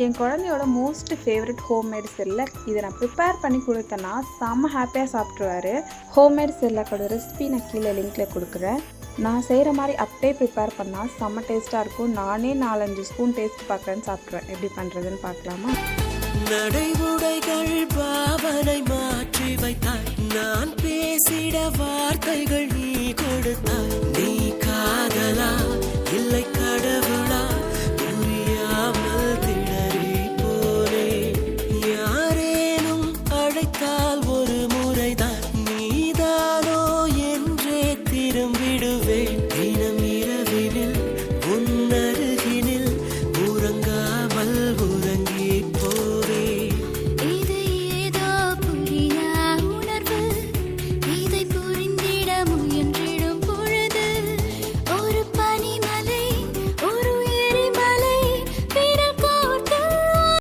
என் குழந்தையோட most favourite homemade Cerelac. இதை நான் ப்ரிப்பேர் பண்ணி கொடுத்தேன்னா செம்ம ஹாப்பியாக சாப்பிட்ருவாரு. ஹோம்மேட் செர்லாக்கோட ரெசிபி நான் கீழே லிங்க்கில் கொடுக்குறேன். நான் செய்கிற மாதிரி அப்படியே ப்ரிப்பேர் பண்ணால் செம்ம டேஸ்ட்டாக இருக்கும். நானே 4-5 ஸ்பூன் டேஸ்ட் பார்க்குறேன்னு சாப்பிட்ருவேன். எப்படி பண்ணுறதுன்னு பார்க்கலாமா? நடைமுறைகள் பாவனை மாற்றி வைத்தாய், நான் பேசிட வார்த்தைகள் நீ கொடுத்தாய். நீ காதலா இல்லை